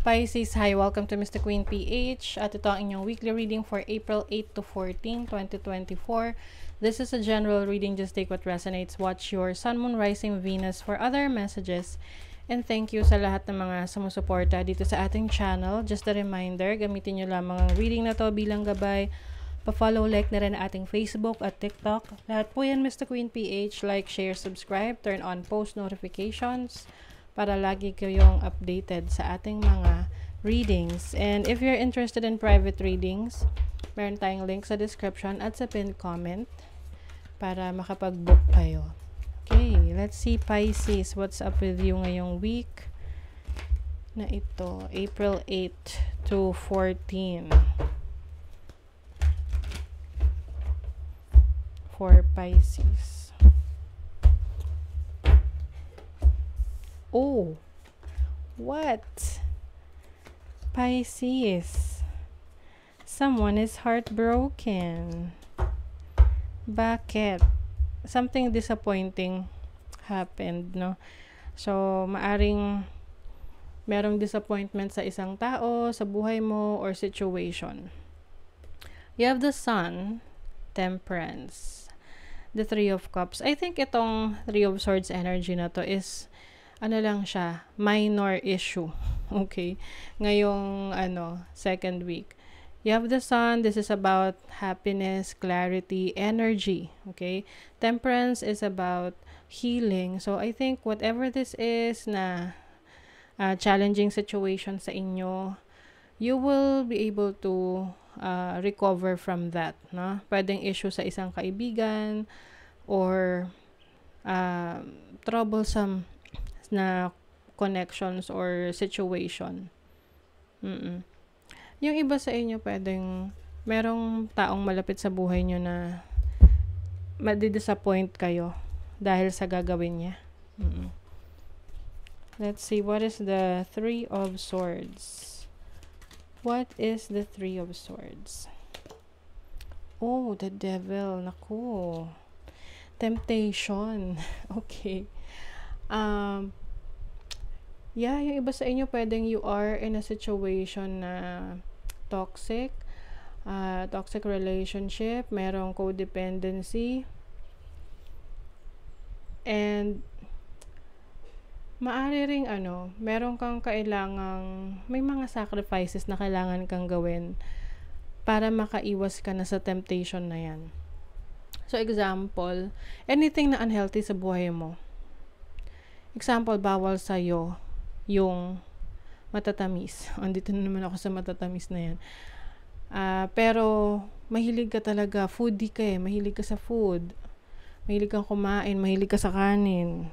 Pisces, hi! Welcome to Mr. Queen PH. At ito ang inyong weekly reading for April 8 to 14, 2024. This is a general reading. Just take what resonates. Watch your Sun, Moon, Rising, Venus for other messages. And thank you sa lahat ng mga sumusuporta dito sa ating channel. Just a reminder, gamitin nyo lamang ang reading na to bilang gabay. Pa-follow, like na rin ating Facebook at TikTok. Lahat po yan Mr. Queen PH. Like, share, subscribe, turn on post notifications para lagi kayong updated sa ating mga readings. And if you're interested in private readings, meron tayong link sa description at sa pinned comment para makapag-book kayo. Okay, let's see Pisces, what's up with you ngayong week na ito, April 8 to 14. For Pisces. Oh, what? Pisces. Someone is heartbroken. Bakit? Something disappointing happened, no? So, maaring merong disappointment sa isang tao, sa buhay mo, or situation. You have the Sun, Temperance, the Three of Cups. I think itong Three of Swords energy na to is ano lang siya, minor issue. Okay? Ngayong second week. You have the Sun. This is about happiness, clarity, energy. Okay? Temperance is about healing. So I think whatever this is na challenging situation sa inyo, you will be able to recover from that, no? Pwedeng issue sa isang kaibigan or troublesome na connections or situation. Yung iba sa inyo pwedeng merong taong malapit sa buhay nyo na madi-disappoint kayo dahil sa gagawin niya. Let's see, what is the Three of Swords? What is the Three of Swords? Oh, the Devil. Naku. Temptation. Okay. Yeah, yung iba sa inyo pwedeng you are in a situation na toxic relationship, merong codependency, and maari ring meron kang kailangang, may mga sacrifices na kailangan kang gawin para makaiwas ka na sa temptation na yan. So example, anything na unhealthy sa buhay mo. Example, bawal sa'yo yung matatamis. Andito na naman ako sa matatamis na yan. Pero mahilig ka talaga, foodie ka mahilig ka sa food. Mahilig kang kumain, mahilig ka sa kanin.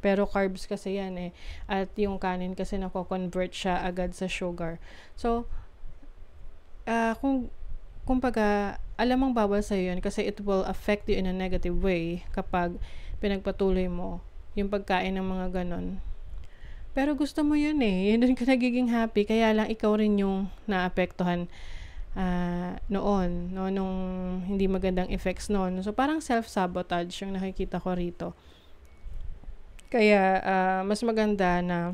Pero carbs kasi yan At yung kanin kasi nako-convert siya agad sa sugar. So, kumbaga, alam mong bawal sa'yo yan kasi it will affect you in a negative way kapag pinagpatuloy mo yung pagkain ng mga ganon. Pero gusto mo yun yun doon ka nagiging happy, kaya lang ikaw rin yung naapektuhan noon, no? Nung hindi magandang effects noon. So, parang self-sabotage yung nakikita ko rito. Kaya, mas maganda na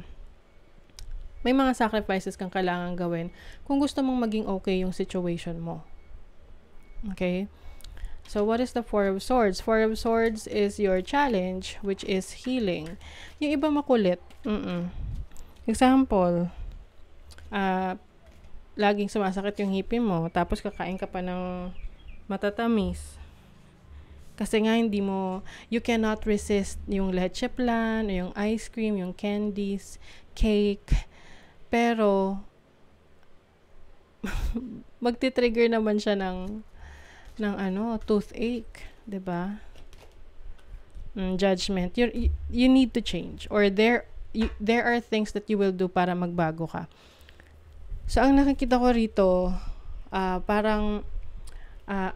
may mga sacrifices kang kailangan gawin kung gusto mong maging okay yung situation mo. Okay? So, what is the Four of Swords? Four of Swords is your challenge, which is healing. Yung iba makulit. Example, laging sumasakit yung hipi mo, tapos kakain ka pa ng matatamis. Kasi nga you cannot resist yung leche flan, yung ice cream, yung candies, cake. Pero, magti-trigger naman siya ng toothache, 'di ba? Judgment. You need to change, or there are things that you will do para magbago ka. So ang nakikita ko rito, parang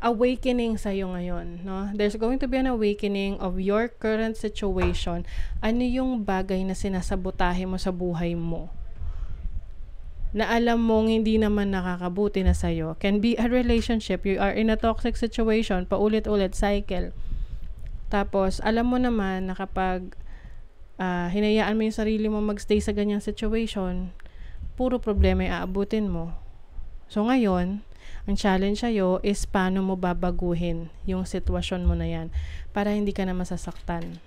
awakening sa iyo ngayon, no? There's going to be an awakening of your current situation. Ano yung bagay na sinasabotahe mo sa buhay mo na alam mong hindi naman nakakabuti na sa'yo? Can be a relationship. You are in a toxic situation, paulit-ulit, cycle. Tapos, alam mo naman na kapag hinayaan mo yung sarili mo magstay sa ganyang situation, puro problema yung aabutin mo. So ngayon, ang challenge sa'yo is paano mo babaguhin yung sitwasyon mo na yan para hindi ka na masasaktan.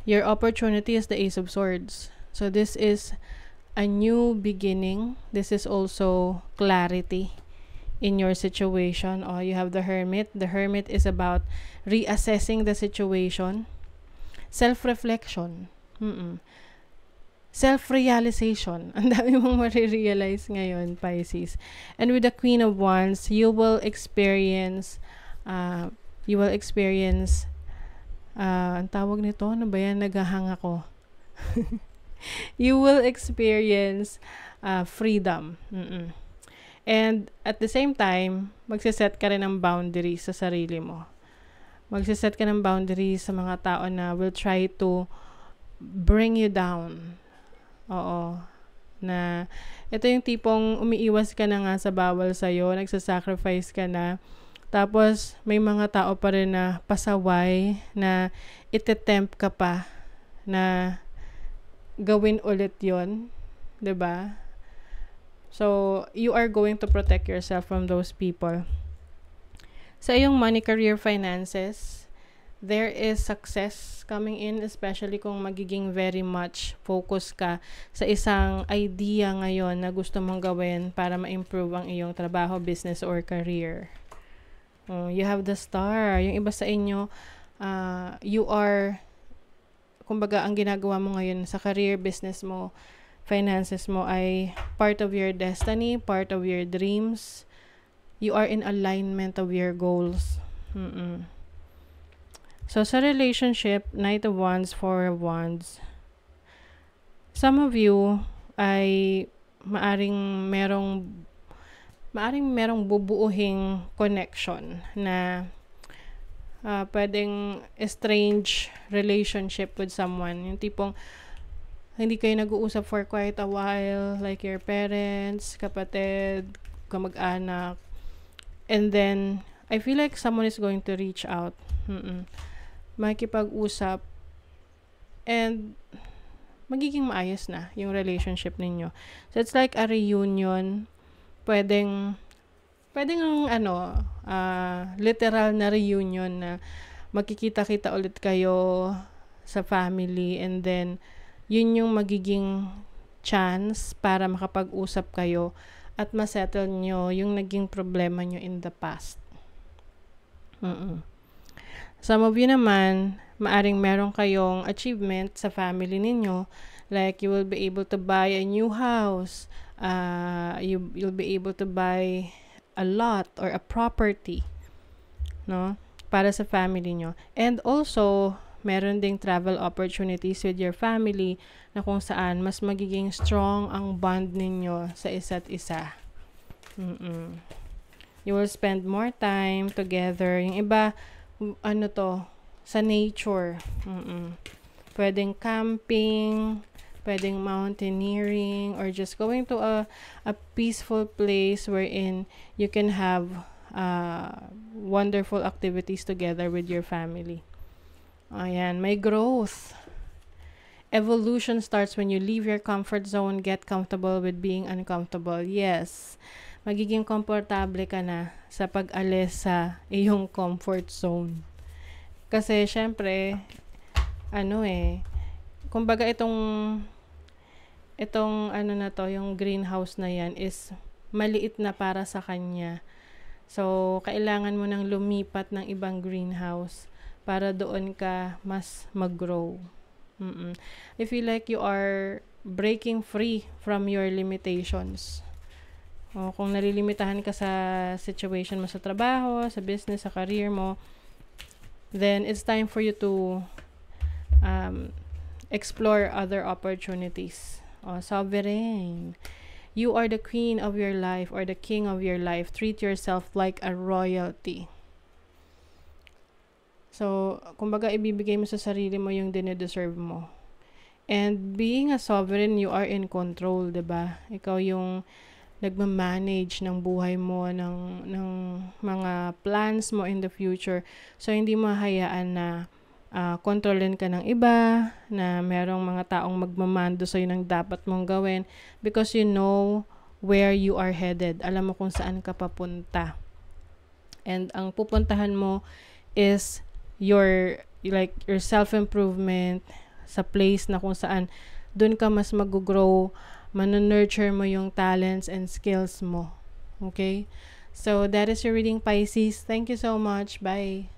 Your opportunity is the Ace of Swords. So this is a new beginning. This is also clarity in your situation. You have the Hermit. The Hermit is about reassessing the situation. Self-reflection. Self-realization. Ang dami mong marirealize ngayon, Pisces. And with the Queen of Wands, you will experience ang tawag nito, ano ba yan? Naghahang ako. You will experience freedom. And at the same time, magsiset ka rin ng boundaries sa sarili mo. Magsiset ka ng boundaries sa mga tao na will try to bring you down. Oo. Na ito yung tipong umiiwas ka na nga sa bawal sa'yo, nagsasacrifice ka na, tapos may mga tao pa rin na pasaway na itetempt ka pa na gawin ulit yon, 'di ba? So, you are going to protect yourself from those people. Sa iyong money, career, finances, there is success coming in, especially kung magiging very much focus ka sa isang idea ngayon na gusto mong gawin para ma-improve ang iyong trabaho, business, or career. You have the Star. Yung iba sa inyo, you are, kumbaga, ang ginagawa mo ngayon sa career, business mo, finances mo ay part of your destiny, part of your dreams. You are in alignment of your goals. So, sa relationship, Knight of Wands, Four of Wands, some of you ay maaring merong bubuuhing connection na pwedeng strange relationship with someone. Yung tipong hindi kayo nag-uusap for quite a while, like your parents, kapatid, kamag-anak. And then, I feel like someone is going to reach out. Makikipag-usap. And magiging maayos na yung relationship ninyo. So, it's like a reunion. Pwedeng literal na reunion na magkikita-kita ulit kayo sa family, and then yun yung magiging chance para makapag-usap kayo at masettle nyo yung naging problema nyo in the past. Some of you naman, maaring meron kayong achievement sa family ninyo, like you will be able to buy a new house, you'll be able to buy a lot or a property, no, para sa family nyo. And also, meron ding travel opportunities with your family na kung saan mas magiging strong ang bond ninyo sa isa't isa. You will spend more time together. Yung iba, sa nature. Pwedeng camping, pwedeng mountaineering, or just going to a peaceful place wherein you can have wonderful activities together with your family. Ayan, may growth. Evolution starts when you leave your comfort zone, get comfortable with being uncomfortable. Yes, magiging komportable ka na sa pag-alis sa iyong comfort zone. Kasi, syempre, kumbaga itong yung greenhouse na yan is maliit na para sa kanya. So, kailangan mo nang lumipat ng ibang greenhouse para doon ka mas mag-grow. I feel like you are breaking free from your limitations. Kung nalilimitahan ka sa situation mo sa trabaho, sa business, sa career mo, then it's time for you to explore other opportunities. Sovereign. You are the queen of your life or the king of your life. Treat yourself like a royalty. So, kumbaga, ibibigay mo sa sarili mo yung dine-deserve mo. And being a sovereign, you are in control, 'di ba? Ikaw yung nagma-manage ng buhay mo, ng mga plans mo in the future. So, hindi mo hayaan na kontrolin ka ng iba, na merong mga taong magmamando sa'yo ng dapat mong gawin because you know where you are headed. Alam mo kung saan ka papunta. And ang pupuntahan mo is your self-improvement sa place na kung saan dun ka mas mag-grow, manunurture mo yung talents and skills mo. Okay? So, that is your reading, Pisces. Thank you so much. Bye!